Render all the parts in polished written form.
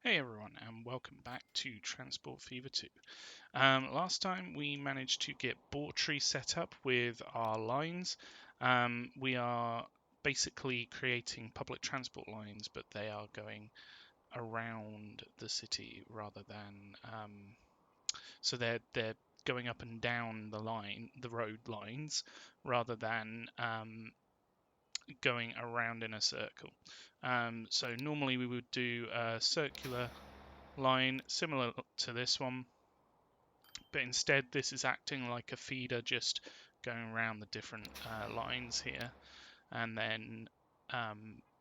Hey everyone, and welcome back to Transport Fever 2. Last time we managed to get Bawtry set up with our lines. We are basically creating public transport lines, but they are going around the city rather than so they're going up and down the road lines, rather than going around in a circle. So normally we would do a circular line similar to this one, but instead this is acting like a feeder, just going around the different lines here, and then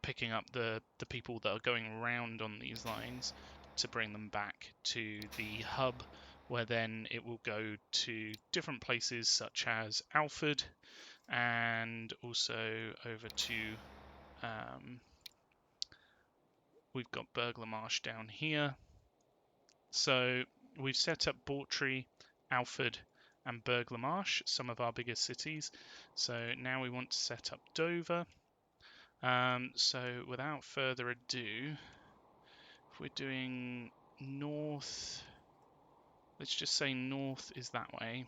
picking up the people that are going around on these lines to bring them back to the hub, where then it will go to different places such as Alford, and also over to we've got Burgh Le Marsh down here. So we've set up Bawtry, Alford, and Burgh Le Marsh, some of our biggest cities. So now we want to set up Dover. So without further ado, if we're doing north, let's just say north is that way.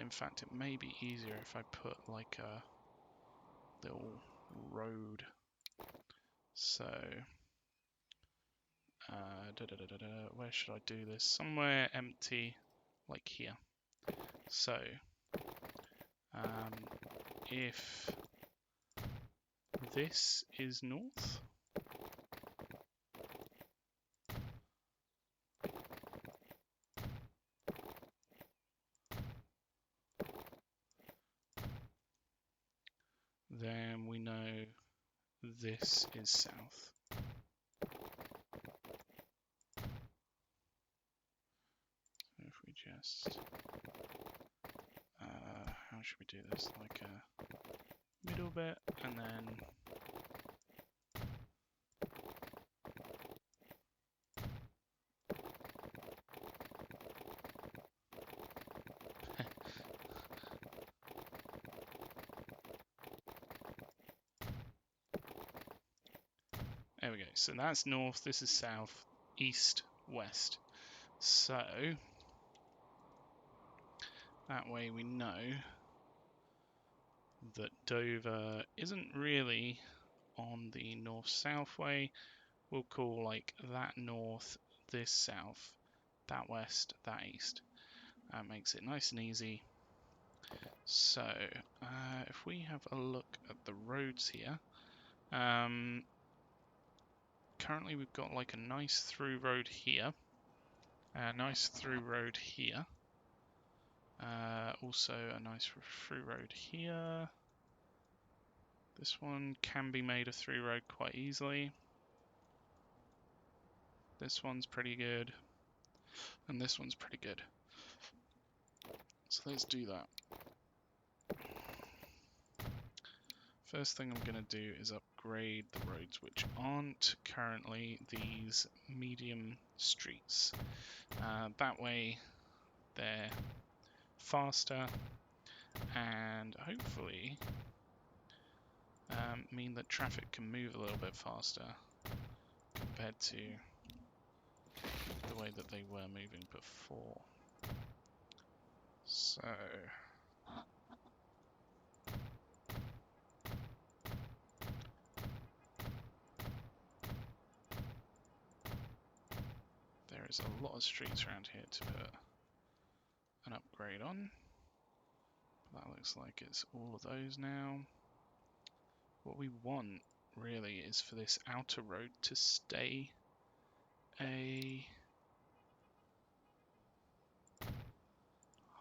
In fact, it may be easier if I put like a little road. So where should I do this? Somewhere empty, like here. So if this is north, then we know this is south. So if we just, how should we do this? Like a middle bit, and then there we go. So that's north, this is south, east, west. So that way we know that Dover isn't really on the north-south way. We'll call like that north, this south, that west, that east. That makes it nice and easy. So if we have a look at the roads here, currently we've got like a nice through road here, a nice through road here, also a nice through road here. This one can be made a through road quite easily. This one's pretty good, and this one's pretty good. So let's do that. First thing I'm going to do is upgrade the roads which aren't currently these medium streets. That way they're faster and hopefully mean that traffic can move a little bit faster compared to the way that they were moving before. So there is a lot of streets around here to put an upgrade on. That looks like it's all of those now. What we want really is for this outer road to stay a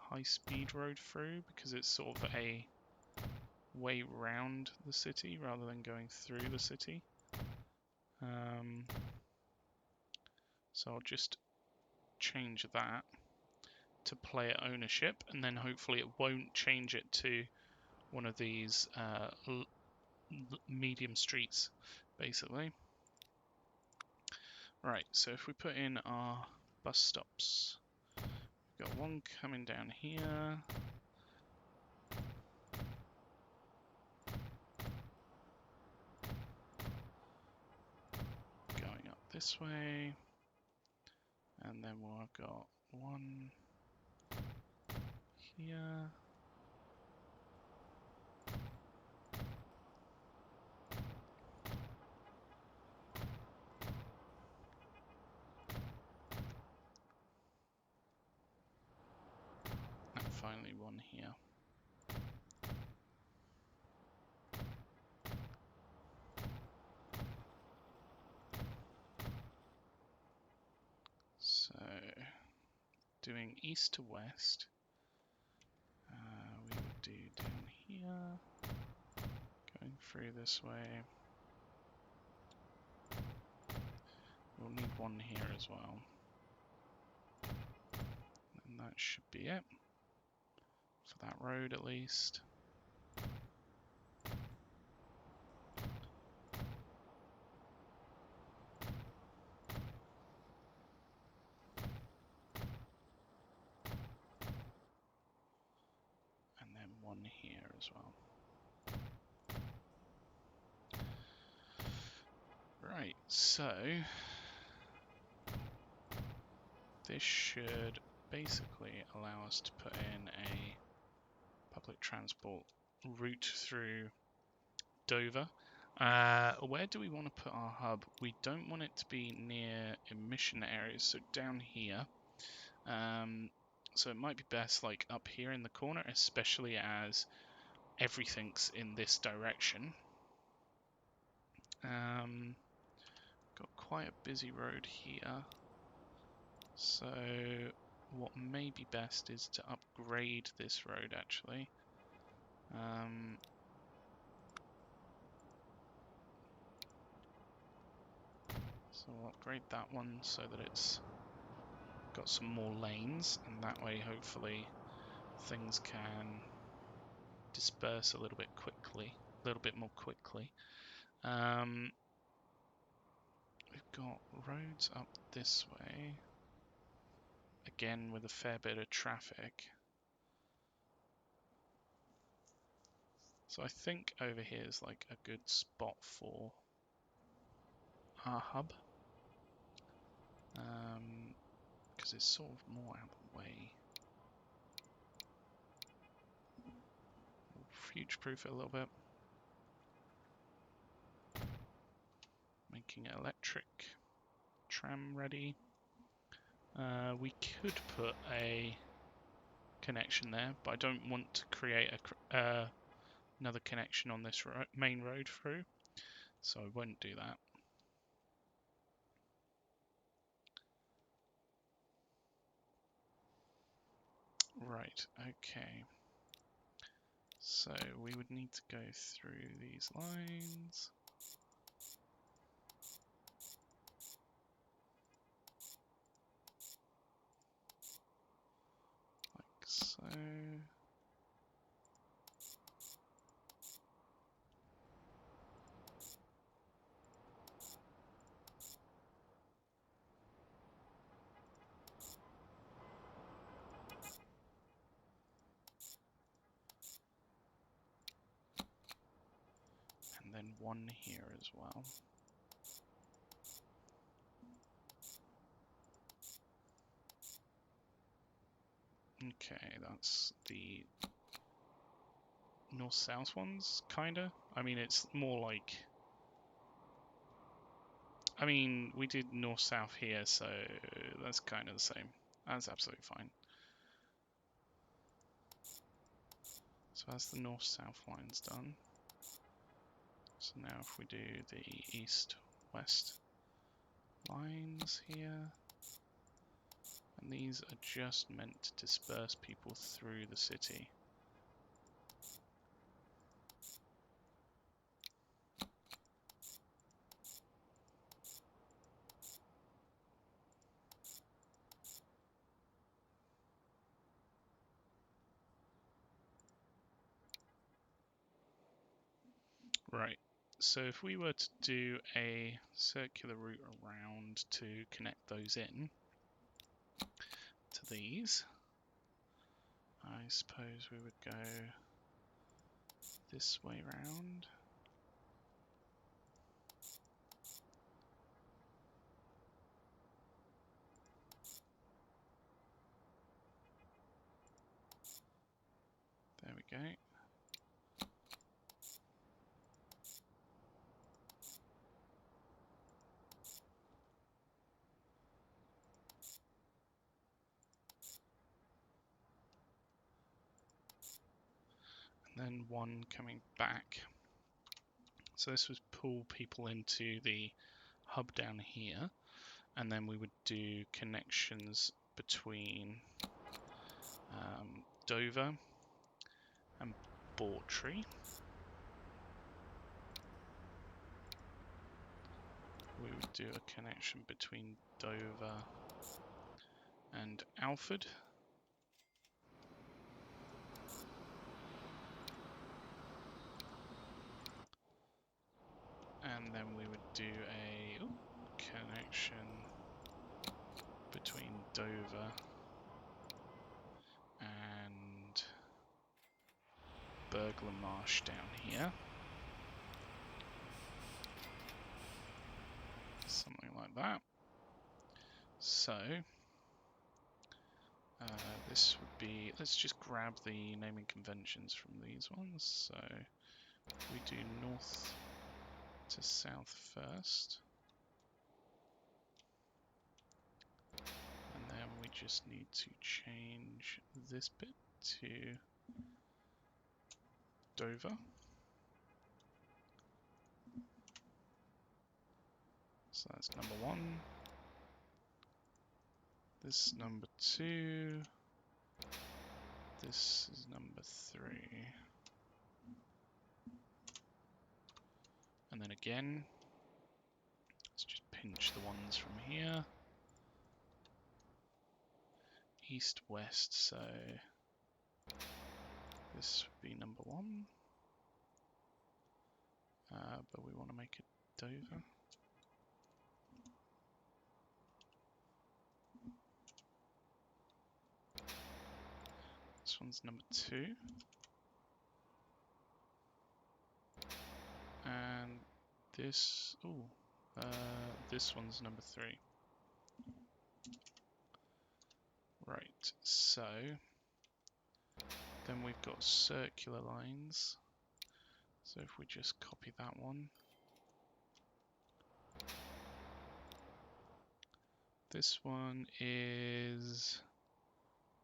high-speed road through, because it's sort of a way round the city rather than going through the city. So I'll just change that to player ownership, and then hopefully it won't change it to one of these medium streets, basically. Right, so if we put in our bus stops, we've got one coming down here. Going up this way, and then we've got one here. And finally one here. So, doing east to west, we would do down here, going through this way. We'll need one here as well. And that should be it, for that road at least. And then one here as well. Right, so this should basically allow us to put in a public transport route through Dover. Where do we want to put our hub? We don't want it to be near emission areas, so down here. So it might be best like up here in the corner, especially as everything's in this direction. Got quite a busy road here, so what may be best is to upgrade this road actually. So I'll upgrade that one so that it's got some more lanes, and that way hopefully things can disperse a little bit more quickly. We've got roads up this way, again with a fair bit of traffic. So I think over here is like a good spot for our hub, because it's sort of more out of the way. We'll future-proof it a little bit, making it electric, tram ready. We could put a connection there, but I don't want to create another connection on this main road through, so I won't do that. Right, okay. So we would need to go through these lines. Like so. And then one here as well. Okay, that's the north-south ones, kinda. I mean, it's more like... I mean, we did north-south here, so that's kind of the same. That's absolutely fine. So that's the north-south lines done. So now if we do the east-west lines here, and these are just meant to disperse people through the city. Right, so if we were to do a circular route around to connect those in to these, I suppose we would go this way round. we go. And then one coming back. So this would pull people into the hub down here, and then we would do connections between Dover and Bawtry. We would do a connection between Dover and Alford. And then we would do a connection between Dover and Burgh Le Marsh down here. Something like that. So this would be, let's just grab the naming conventions from these ones. So we do north to south first. And then we just need to change this bit to Dover. So that's number 1. This is number 2. This is number 3. And then again, let's just pinch the ones from here. East, west, so this would be number 1. But we want to make it Dover. This one's number 2. And this, this one's number 3. Right, so then we've got circular lines. So if we just copy that one. This one is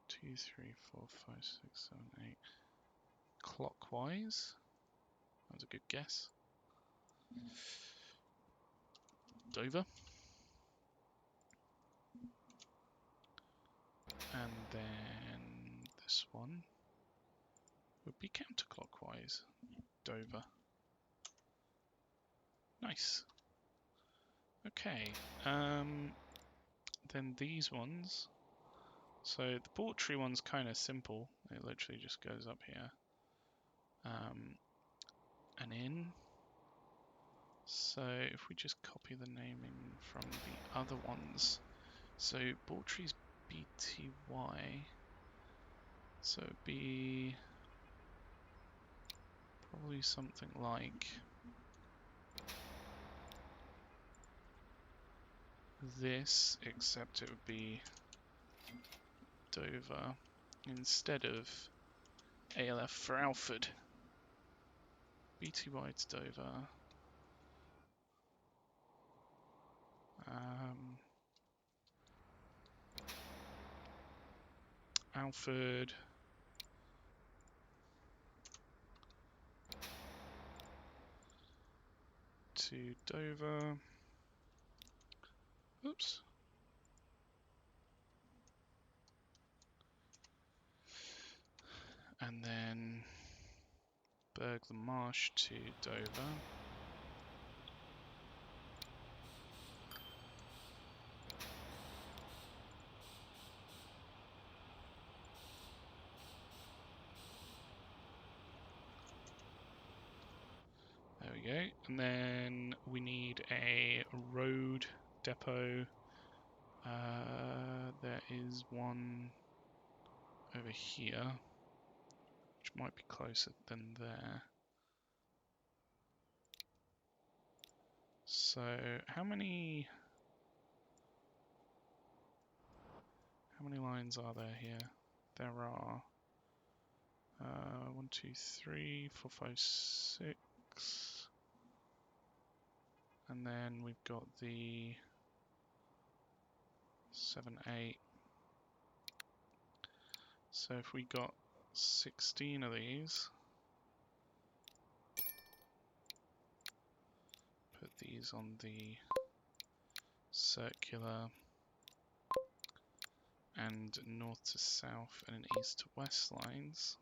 2, 3, 4, 5, 6, 7, 8 clockwise. That was a good guess. Dover. And then this one would be counterclockwise. Dover. Nice. Okay. Then these ones. So the Bawtry one's kind of simple. It literally just goes up here. And in. So if we just copy the naming from the other ones. So Bawtry's BTY. So it'd be probably something like this, except it would be Dover instead of ALF for Alford. BTY to Dover. Alford. To Dover. Oops. And then Burgh Le Marsh to Dover. There we go. And then we need a road depot. There is one over here, which might be closer than there. So how many lines are there here? There are 1, 2, 3, 4, 5, 6. And then we've got the 7, 8. So if we got 16 of these, put these on the circular and north to south and east to west lines.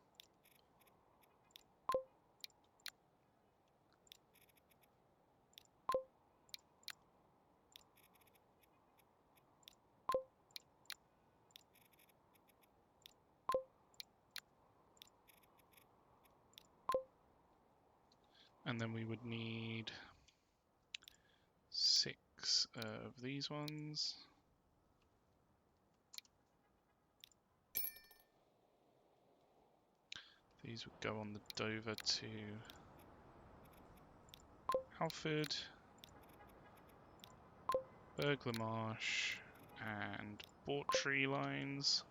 And then we would need 6 of these ones. These would go on the Dover to Alford, Burgh Le Marsh and Bawtry lines.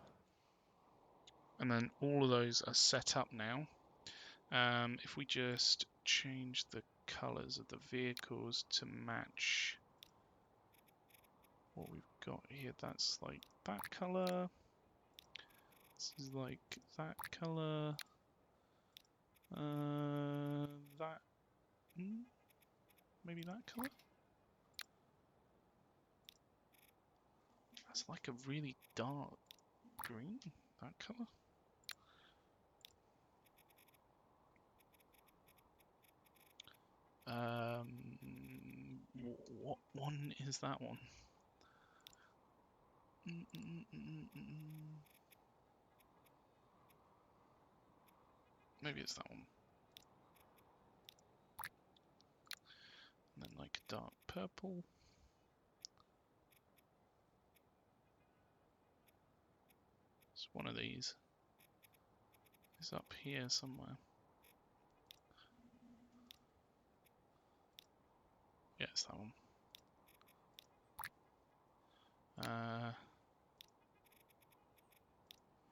And then all of those are set up now. If we just change the colours of the vehicles to match what we've got here, that's like that colour. This is like that colour. That, maybe that colour? That's like a really dark green, that colour. What one is that one? Maybe it's that one. And then like a dark purple. It's one of these. It's up here somewhere. Yeah, it's that one. That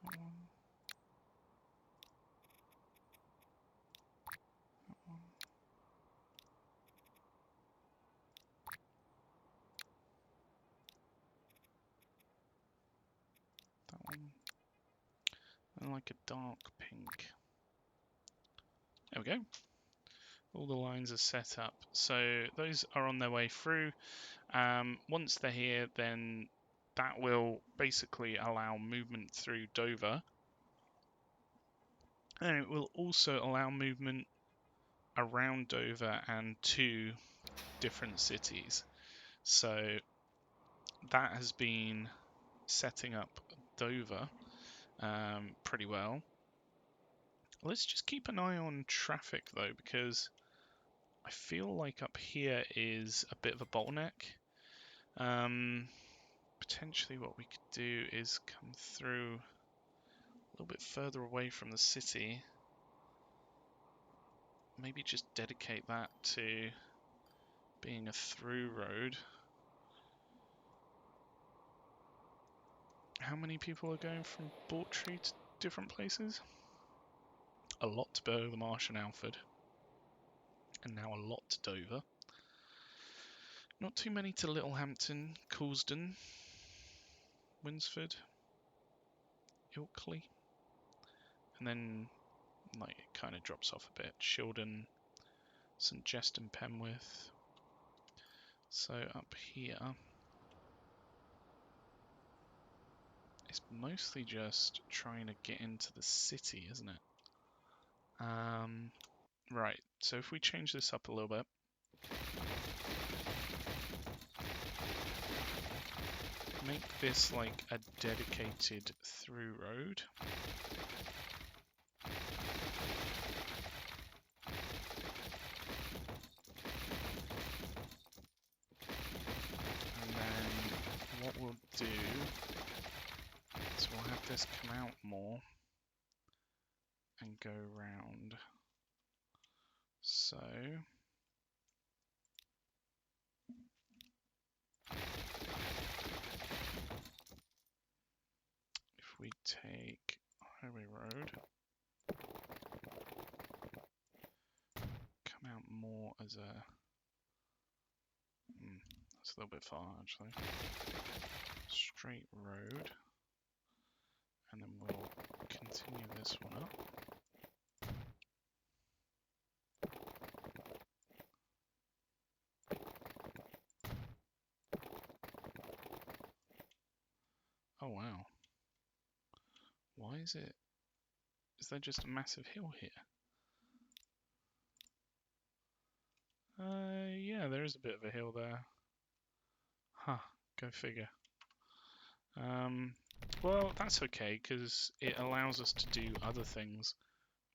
one. That one. That one. And like a dark pink. There we go. All the lines are set up. So those are on their way through. Once they're here, then that will basically allow movement through Dover. And it will also allow movement around Dover and to different cities. So that has been setting up Dover pretty well. Let's just keep an eye on traffic though, because I feel like up here is a bit of a bottleneck. Potentially what we could do is come through a little bit further away from the city. Maybe just dedicate that to being a through road. How many people are going from Bawtry to different places? A lot to Burgh Le Marsh and Alford. And now a lot to Dover. Not too many to Littlehampton, Coulsdon, Winsford, Ilkley. And then like it kind of drops off a bit. Shildon, St Jest and Penwith. So up here, it's mostly just trying to get into the city, isn't it? Right, so if we change this up a little bit. Make this like a dedicated through road. And then what we'll do is we'll have this come out more and go round. So if we take Highway Road there's a... that's a little bit far, actually. Straight road. And then we'll continue this one up. Oh wow. Why is it... Is there just a massive hill here? Yeah, there is a bit of a hill there. Huh, go figure. Well, that's okay, because it allows us to do other things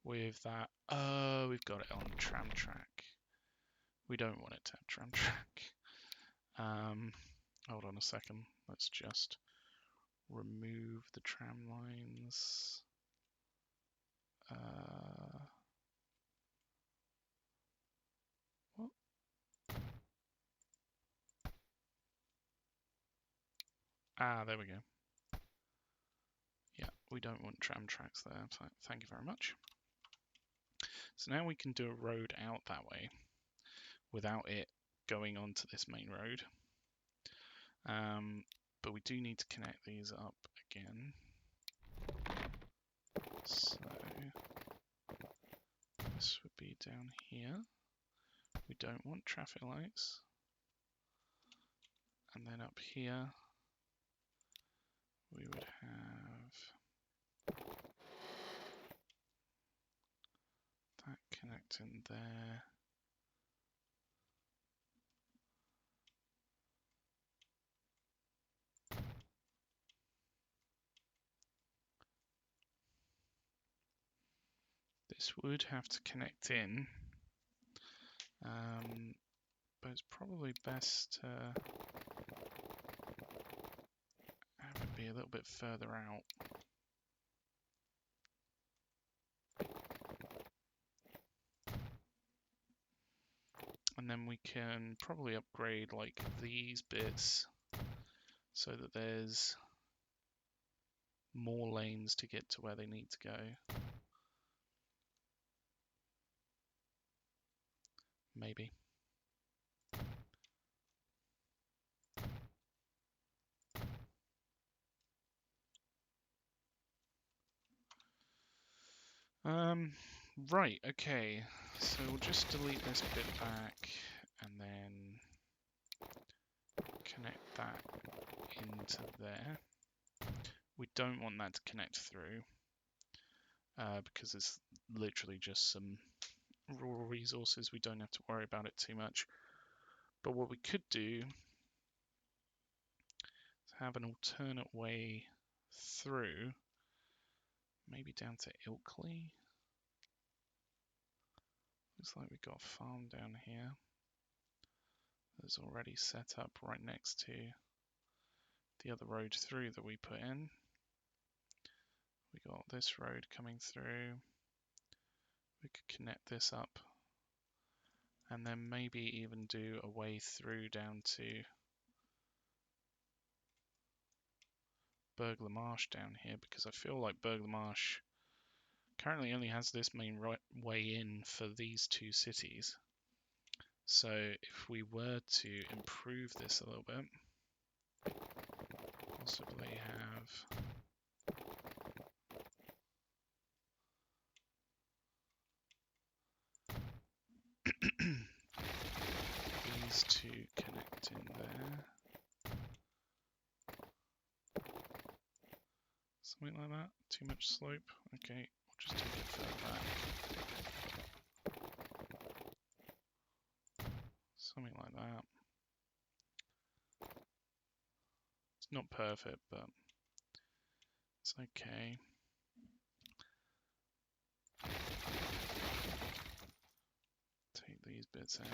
with that. Oh, we've got it on tram track. We don't want it to have tram track. Hold on a second. Let's just remove the tram lines. What? Ah, there we go. Yeah, we don't want tram tracks there. So thank you very much. So now we can do a road out that way without it going onto this main road. But we do need to connect these up again. So this would be down here. We don't want traffic lights. And then up here we would have that connecting there. This would have to connect in, but it's probably best to have it be a little bit further out. And then we can probably upgrade like these bits so that there's more lanes to get to where they need to go. Maybe. Right, okay. So we'll just delete this bit back and then connect that into there. We don't want that to connect through because it's literally just some rural resources. We don't have to worry about it too much. But what we could do is have an alternate way through, maybe down to Ilkley. Looks like we've got a farm down here that's already set up right next to the other road through that we put in. We got this road coming through. We could connect this up and then maybe even do a way through down to Burgh Le Marsh down here, because I feel like Burgh Le Marsh currently only has this main way in for these two cities. So if we were to improve this a little bit, possibly have these two connect in there. Something like that. Too much slope. Okay, we'll just take it further back. Something like that. It's not perfect, but it's okay. Take these bits out.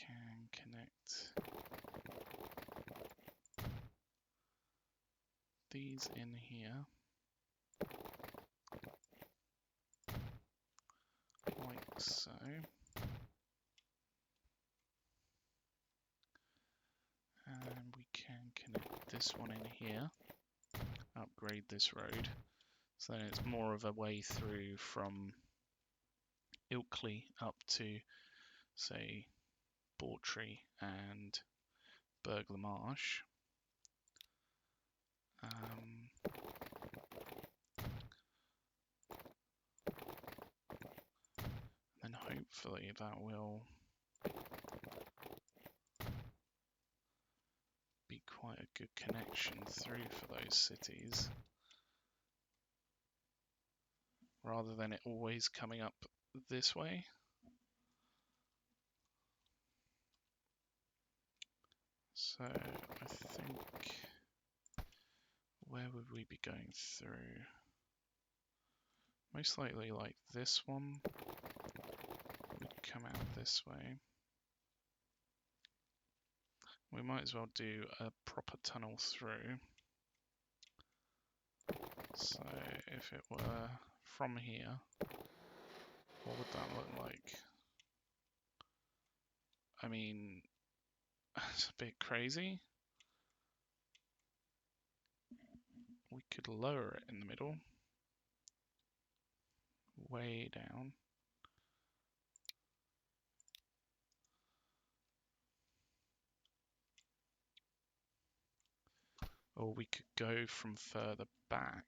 can connect these in here, like so. And we can connect this one in here, upgrade this road, so then it's more of a way through from Ilkley up to, say, Bawtry and Burgh Le Marsh. And hopefully that will be quite a good connection through for those cities, rather than it always coming up this way. So I think, where would we be going through? Most likely like this one would come out this way. We might as well do a proper tunnel through. So if it were from here, what would that look like? I mean, it's a bit crazy. We could lower it in the middle, way down. Or we could go from further back.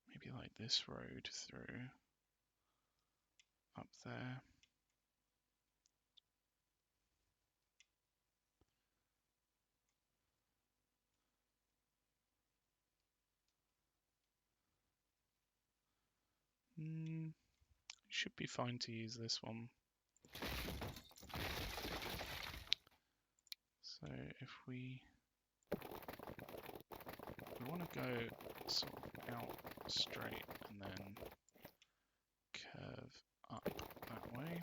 Maybe like this road through up there. Should be fine to use this one. So if we want to go sort of out straight and then curve up that way,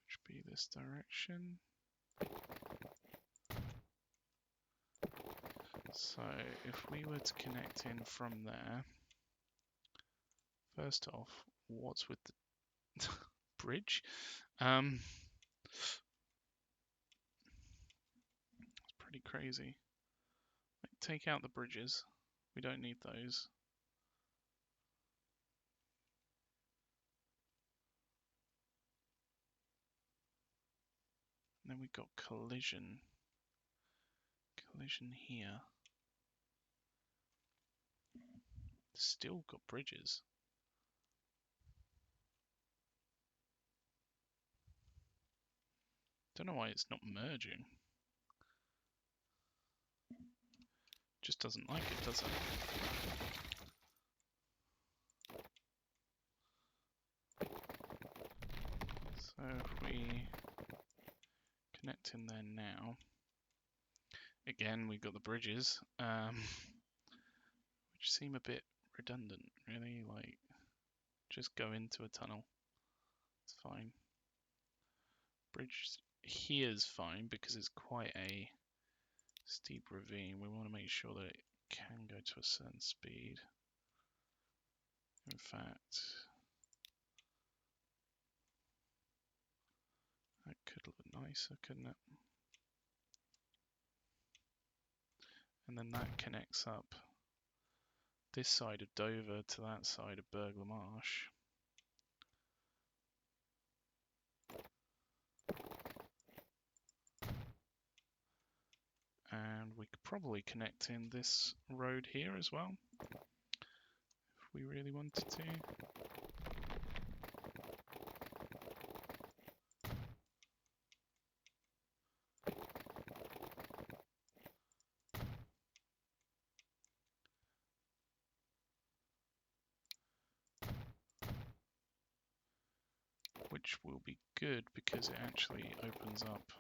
which would be this direction. So if we were to connect in from there, first off, what's with the bridge? It's pretty crazy. Like, take out the bridges. We don't need those. And then we've got collision. Collision here. Still got bridges. Don't know why it's not merging. Just doesn't like it, does it? So if we connect in there now, again we've got the bridges, which seem a bit redundant, really. Like, just go into a tunnel. It's fine. Bridge here's fine because it's quite a steep ravine. We want to make sure that it can go to a certain speed. In fact, that could look nicer, couldn't it? And then that connects up this side of Dover to that side of Burgh Le Marsh. And we could probably connect in this road here as well, if we really wanted to. Which will be good because it actually opens up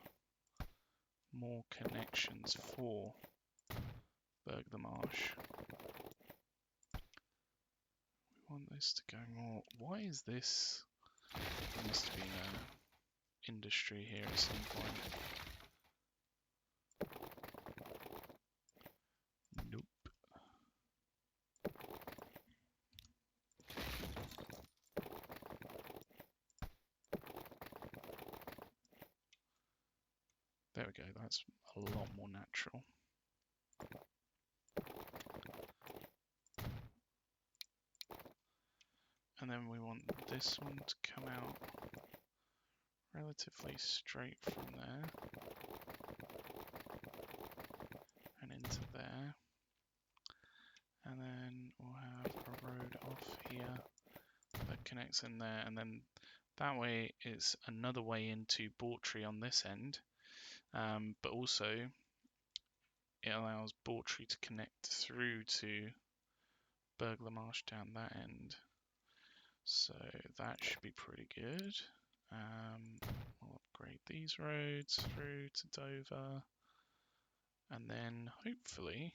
more connections for Burgh Le Marsh. want this to go more. Why is this? There must have been a industry here at some point. Nope. There we go, that's a lot more natural. And then we want this one to come out relatively straight from there and into there. And then we'll have a road off here that connects in there, and then that way it's another way into Bawtry on this end, but also it allows Bawtry to connect through to Burgh Le Marsh down that end. So that should be pretty good. We'll upgrade these roads through to Dover, and then hopefully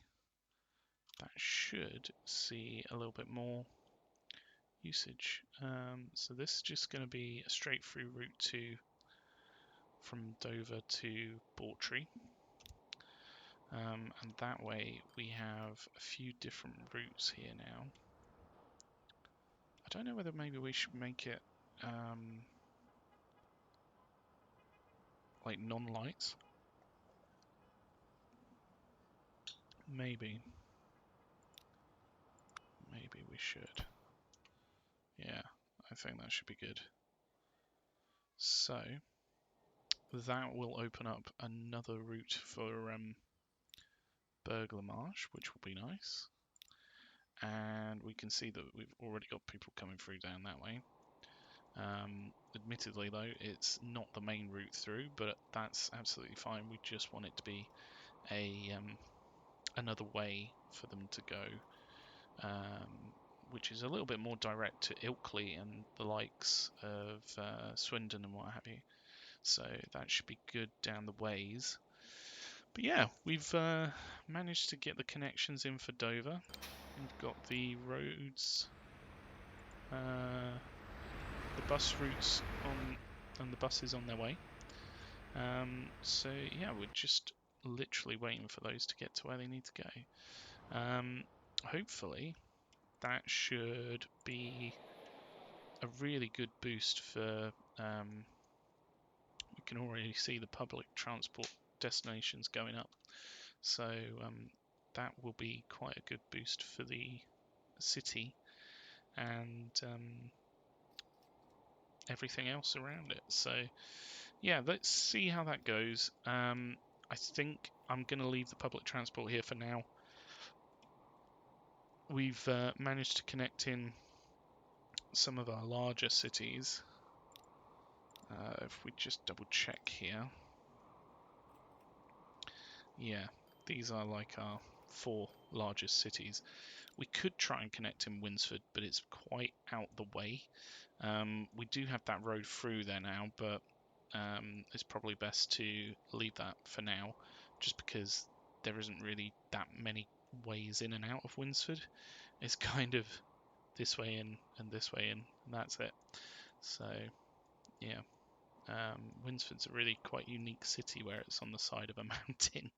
that should see a little bit more usage. So this is just going to be a straight through route from Dover to Bawtry, and that way we have a few different routes here now. I don't know whether maybe we should make it like non-lights. Maybe we should. Yeah, I think that should be good. So that will open up another route for Burgh Le Marsh, which will be nice. And we can see that we've already got people coming through down that way. Admittedly though, it's not the main route through, but that's absolutely fine. We just want it to be a another way for them to go, which is a little bit more direct to Ilkley and the likes of Swindon and what have you. So that should be good down the ways. But yeah, we've managed to get the connections in for Dover. We've got the roads, the bus routes on, and the buses on their way. So yeah, we're just literally waiting for those to get to where they need to go. Hopefully that should be a really good boost for, we can already see the public transport destinations going up. So that will be quite a good boost for the city and everything else around it. So yeah, let's see how that goes. I think I'm going to leave the public transport here for now. We've managed to connect in some of our larger cities. If we just double check here. Yeah, these are like our 4 largest cities. We could try and connect in Winsford, but it's quite out the way. We do have that road through there now, but it's probably best to leave that for now, just because there isn't really that many ways in and out of Winsford. It's kind of this way in and this way in, and that's it. So yeah, Winsford's a really quite unique city where it's on the side of a mountain.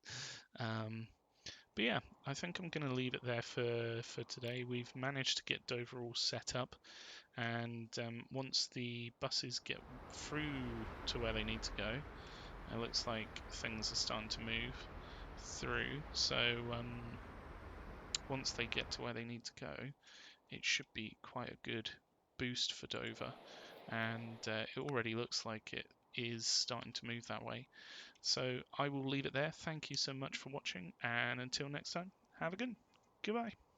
But yeah, I think I'm going to leave it there for today. We've managed to get Dover all set up, and once the buses get through to where they need to go, it looks like things are starting to move through. So once they get to where they need to go, it should be quite a good boost for Dover, and it already looks like it is starting to move that way. So I will leave it there. Thank you so much for watching, and until next time, have a good one. Goodbye.